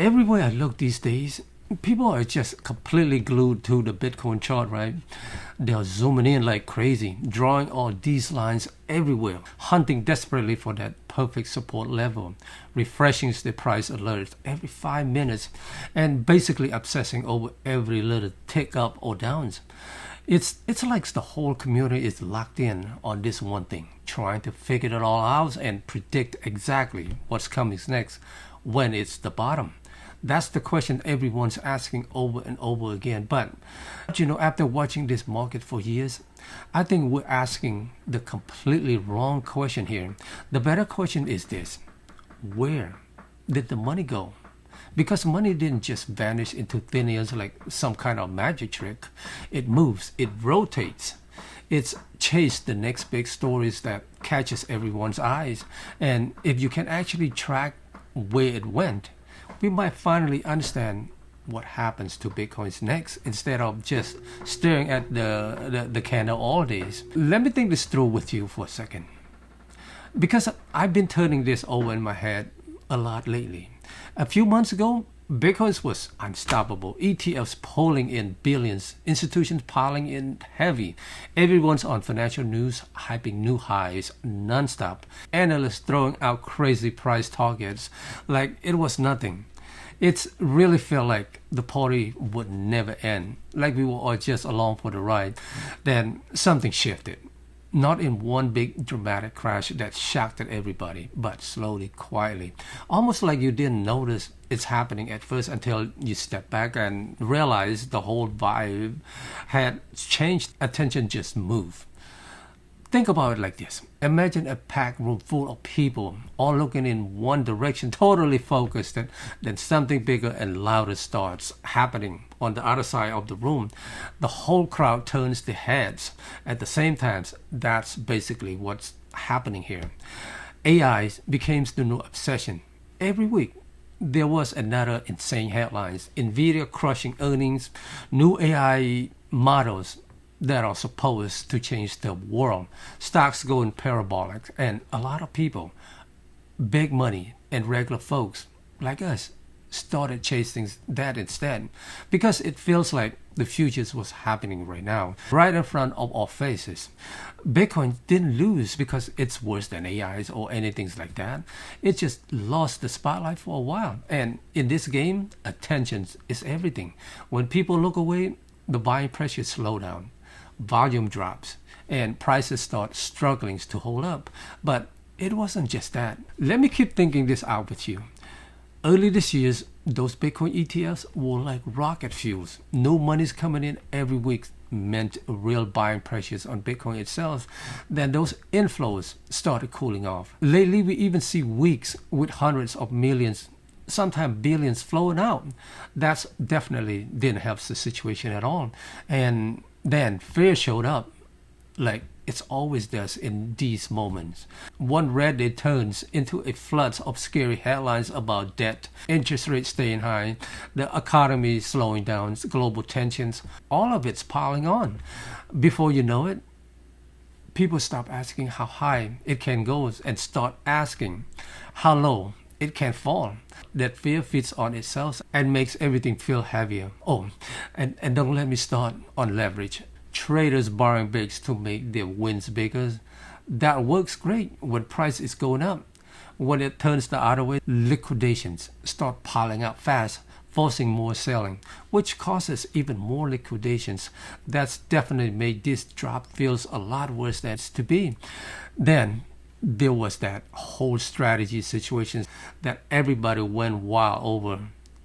Everywhere I look these days, people are just completely glued to the Bitcoin chart, right? They're zooming in like crazy, drawing all these lines everywhere, hunting desperately for that perfect support level, refreshing the price alerts every 5 minutes, and basically obsessing over every little tick up or downs. It's like the whole community is locked in on this one thing, trying to figure it all out and predict exactly what's coming next when it's the bottom. That's the question everyone's asking over and over again. But, after watching this market for years, I think we're asking the completely wrong question here. The better question is this: where did the money go? Because money didn't just vanish into thin air like some kind of magic trick. It moves, it rotates. It's chased the next big stories that catches everyone's eyes. And if you can actually track where it went, we might finally understand what happens to Bitcoin's next instead of just staring at the candle all days. Let me think this through with you for a second. Because I've been turning this over in my head a lot lately. A few months ago, Bitcoin was unstoppable. ETFs pulling in billions, institutions piling in heavy. Everyone's on financial news, hyping new highs nonstop. Analysts throwing out crazy price targets like it was nothing. It really felt like the party would never end, like we were all just along for the ride. Then something shifted. Not in one big dramatic crash that shocked everybody, but slowly, quietly. Almost like you didn't notice it's happening at first until you step back and realize the whole vibe had changed. Attention just moved. Think about it like this. Imagine a packed room full of people all looking in one direction, totally focused, and then something bigger and louder starts happening on the other side of the room. The whole crowd turns their heads at the same time. That's basically what's happening here. AI became the new obsession. Every week, there was another insane headlines. Nvidia crushing earnings, new AI models that are supposed to change the world, stocks going parabolic, and a lot of people, big money and regular folks like us, started chasing that instead because it feels like the future was happening right now, right in front of our faces. Bitcoin didn't lose because it's worse than AIs or anything like that. It just lost the spotlight for a while. And in this game, attention is everything. When people look away, the buying pressure slows down. Volume drops and prices start struggling to hold up. But it wasn't just that. Let me keep thinking this out with you. Early this year, those Bitcoin ETFs were like rocket fuels. No money's coming in every week meant real buying pressures on Bitcoin itself. Then those inflows started cooling off. Lately, we even see weeks with hundreds of millions, sometimes billions flowing out. That's definitely didn't help the situation at all. And then fear showed up, like it always does in these moments. One red day turns into a flood of scary headlines about debt, interest rates staying high, the economy slowing down, global tensions. All of it's piling on. Before you know it, people stop asking how high it can go and start asking how low it can fall. That fear feeds on itself and makes everything feel heavier. Oh, and don't let me start on leverage. Traders borrowing bigs to make their wins bigger. That works great when price is going up. When it turns the other way, liquidations start piling up fast, forcing more selling, which causes even more liquidations. That's definitely made this drop feels a lot worse than it's to be. Then there was that whole strategy situation that everybody went wild over.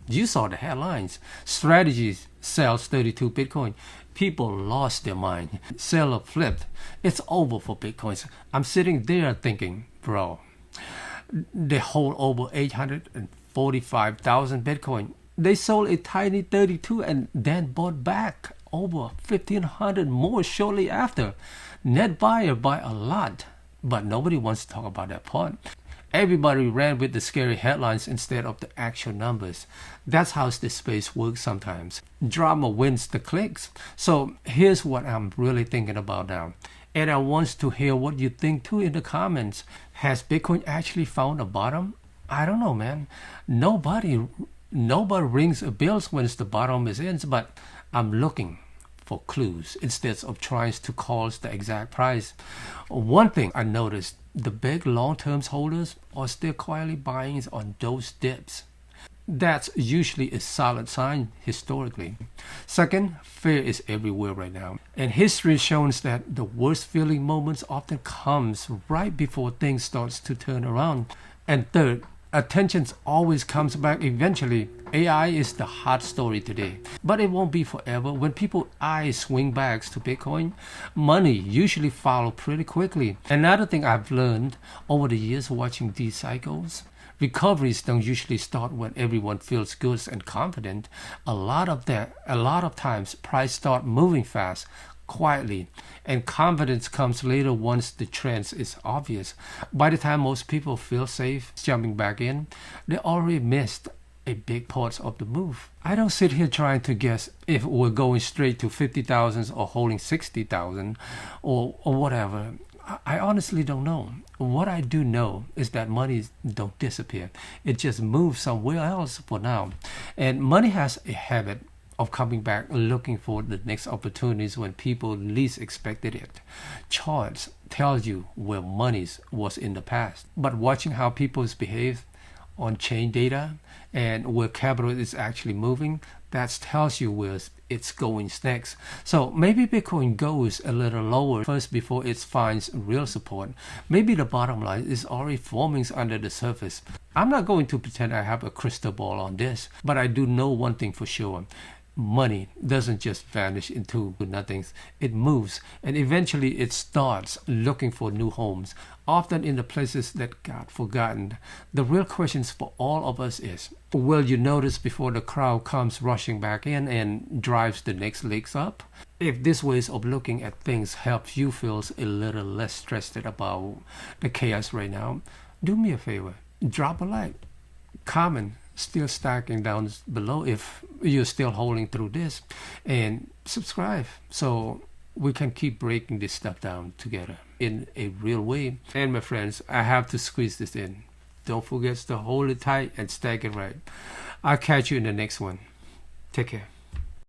You saw the headlines. Strategies sells 32 Bitcoin. People lost their mind. Seller flipped. It's over for Bitcoins. I'm sitting there thinking, bro, they hold over 845,000 Bitcoin. They sold a tiny 32 and then bought back over 1,500 more shortly after. Net buyer by a lot. But nobody wants to talk about that part. Everybody ran with the scary headlines instead of the actual numbers. That's how this space works sometimes. Drama wins the clicks. So here's what I'm really thinking about now. And I want to hear what you think too in the comments. Has Bitcoin actually found a bottom? I don't know, man. Nobody Nobody rings bells when the bottom is in, but I'm looking for clues instead of trying to call the exact price. One thing I noticed, the big long-term holders are still quietly buying on those dips. That's usually a solid sign historically. Second, fear is everywhere right now. And history shows that the worst feeling moments often comes right before things starts to turn around. And third, attention always comes back eventually. AI is the hot story today, but it won't be forever. When people's eyes swing back to Bitcoin, money usually follows pretty quickly. Another thing I've learned over the years watching these cycles, recoveries don't usually start when everyone feels good and confident. A lot of times price start moving fast, quietly, and confidence comes later once the trend is obvious. By the time most people feel safe jumping back in, they already missed a big part of the move. I don't sit here trying to guess if we're going straight to 50,000 or holding 60,000 or whatever. I honestly don't know. What I do know is that money don't disappear. It just moves somewhere else for now. And money has a habit of coming back looking for the next opportunities when people least expected it. Charts tell you where money was in the past. But watching how people behave on chain data and where capital is actually moving, that tells you where it's going next. So maybe Bitcoin goes a little lower first before it finds real support. Maybe the bottom line is already forming under the surface. I'm not going to pretend I have a crystal ball on this, but I do know one thing for sure. Money doesn't just vanish into nothing. It moves, and eventually it starts looking for new homes, often in the places that got forgotten. The real questions for all of us is, will you notice before the crowd comes rushing back in and drives the next legs up? If this ways of looking at things helps you feel a little less stressed about the chaos right now, do me a favor, drop a like, comment, still stacking down below if you're still holding through this, and subscribe so we can keep breaking this stuff down together in a real way. And my friends, I have to squeeze this in. Don't forget to hold it tight and stack it right. I'll catch you in the next one. Take care.